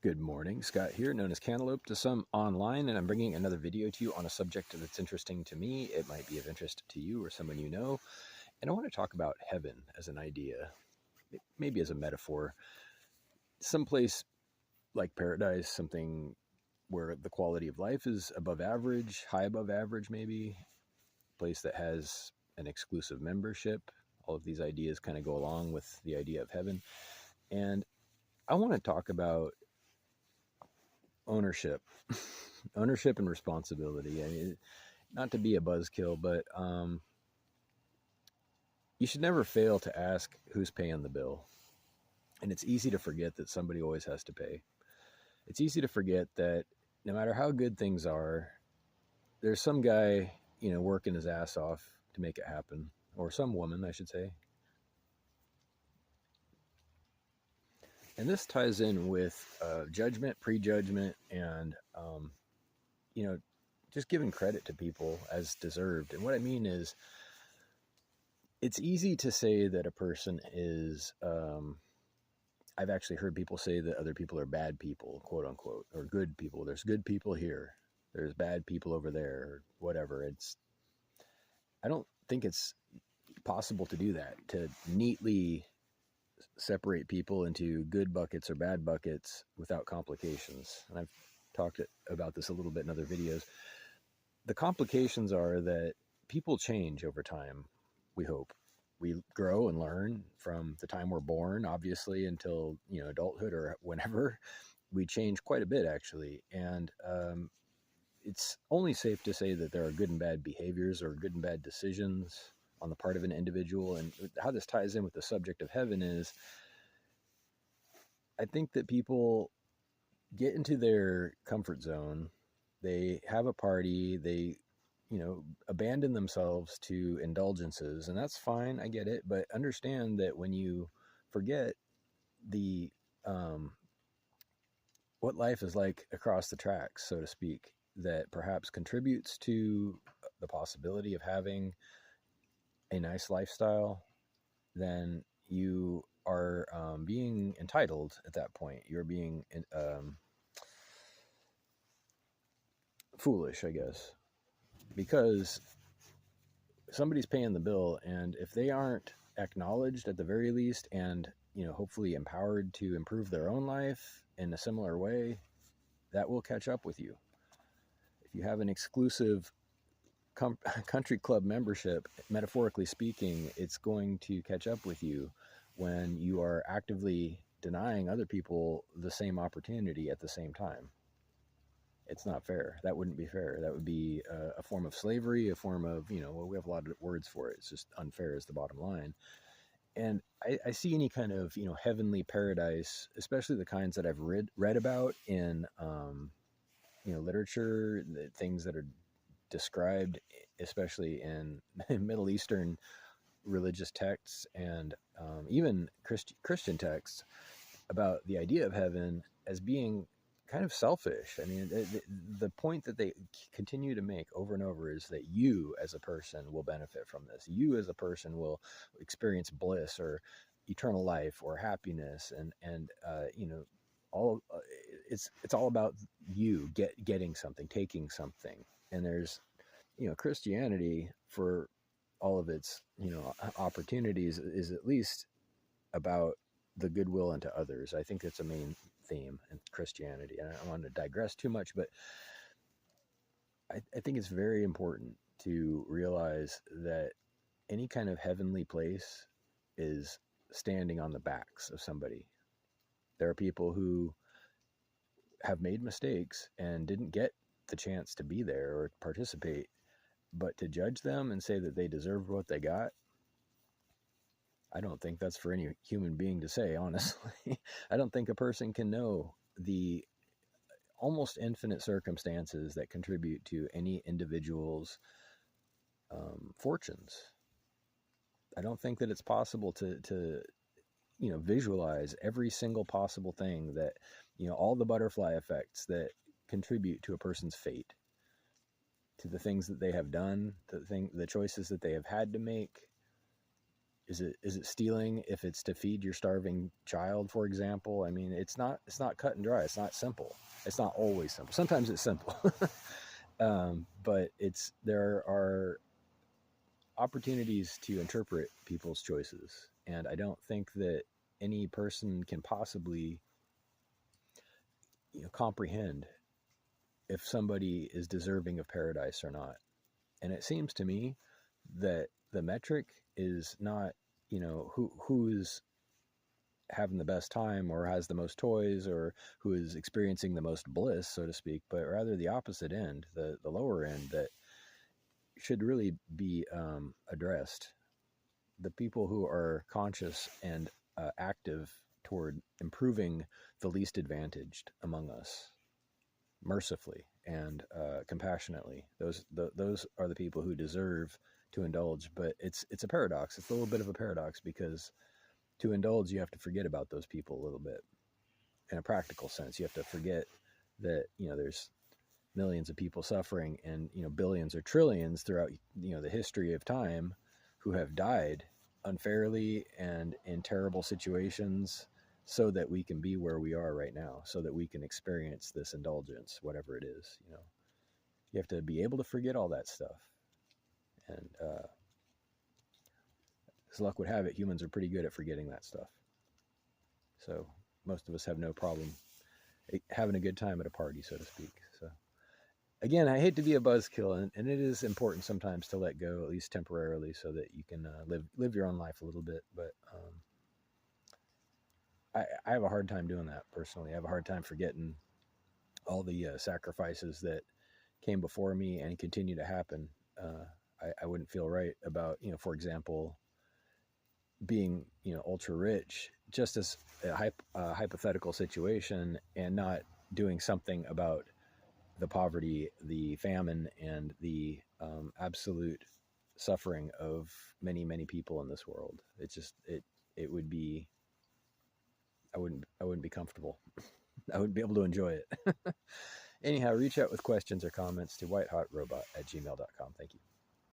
Good morning, Scott here, known as Cantaloupe to some online, and I'm bringing another video to you on a subject that's interesting to me. It might be of interest to you or someone you know, and I want to talk about heaven as an idea, maybe as a metaphor. Someplace like paradise, something where the quality of life is above average, high above average maybe, a place that has an exclusive membership. All of these ideas kind of go along with the idea of heaven. And I want to talk about ownership. Ownership and responsibility. I mean, not to be a buzzkill, but you should never fail to ask who's paying the bill. And it's easy to forget that somebody always has to pay. It's easy to forget that no matter how good things are, there's some guy, working his ass off to make it happen, or some woman, I should say. And this ties in with judgment, prejudgment, and just giving credit to people as deserved. And what I mean is, it's easy to say that a person is. I've actually heard people say that other people are bad people, quote unquote, or good people. There's good people here. There's bad people over there, or whatever. I don't think it's possible to do that, to neatly separate people into good buckets or bad buckets without complications. And I've talked about this a little bit in other videos. The complications are that people change over time, we hope. We grow and learn from the time we're born, obviously, until, adulthood or whenever. We change quite a bit, actually. And it's only safe to say that there are good and bad behaviors or good and bad decisions on the part of an individual. And how this ties in with the subject of heaven is, I think that people get into their comfort zone. They have a party. They abandon themselves to indulgences, and that's fine. I get it. But understand that when you forget the, what life is like across the tracks, so to speak, that perhaps contributes to the possibility of having a nice lifestyle, then you are being entitled at that point. You're being foolish, I guess, because somebody's paying the bill, and if they aren't acknowledged at the very least, and hopefully empowered to improve their own life in a similar way, that will catch up with you. If you have an exclusive country club membership, metaphorically speaking, it's going to catch up with you when you are actively denying other people the same opportunity at the same time. It's not fair. That wouldn't be fair. That would be a form of slavery, a form of, well, we have a lot of words for it. It's just unfair is the bottom line. And I see any kind of, heavenly paradise, especially the kinds that I've read about in, literature, the things that are described, especially in Middle Eastern religious texts and even Christian texts, about the idea of heaven as being kind of selfish. I mean, the point that they continue to make over and over is that you as a person will benefit from this. You as a person will experience bliss or eternal life or happiness, and all it's all about you getting something, taking something. And there's Christianity, for all of its opportunities, is at least about the goodwill unto others. I think it's a main theme in Christianity. I don't want to digress too much, but I think it's very important to realize that any kind of heavenly place is standing on the backs of somebody. There are people who have made mistakes and didn't get the chance to be there or participate, but to judge them and say that they deserved what they got, I don't think that's for any human being to say, honestly. I don't think a person can know the almost infinite circumstances that contribute to any individual's fortunes. I don't think that it's possible to visualize every single possible thing that, all the butterfly effects that contribute to a person's fate, to the things that they have done, the choices that they have had to make. is it stealing if it's to feed your starving child, for example? I mean, it's not cut and dry. It's not simple. It's not always simple. Sometimes it's simple, but there are opportunities to interpret people's choices, and I don't think that any person can possibly comprehend if somebody is deserving of paradise or not. And it seems to me that the metric is not who's having the best time or has the most toys or who is experiencing the most bliss, so to speak, but rather the opposite end, the lower end, that should really be addressed. The people who are conscious and active toward improving the least advantaged among us, mercifully and compassionately, those are the people who deserve to indulge. But it's a paradox. It's a little bit of a paradox, because to indulge, you have to forget about those people a little bit. In a practical sense, you have to forget that there's millions of people suffering, and billions or trillions throughout the history of time who have died unfairly and in terrible situations, so that we can be where we are right now, so that we can experience this indulgence, whatever it is. You have to be able to forget all that stuff. And as luck would have it, humans are pretty good at forgetting that stuff. So most of us have no problem having a good time at a party, so to speak. So again, I hate to be a buzzkill, and it is important sometimes to let go, at least temporarily, so that you can live your own life a little bit. But I have a hard time doing that personally. I have a hard time forgetting all the sacrifices that came before me and continue to happen. I wouldn't feel right about, for example, being, ultra rich, just as a hypothetical situation, and not doing something about the poverty, the famine, and the absolute suffering of many, many people in this world. It would be, I wouldn't be comfortable. I wouldn't be able to enjoy it. Anyhow, reach out with questions or comments to whitehotrobot@gmail.com. Thank you.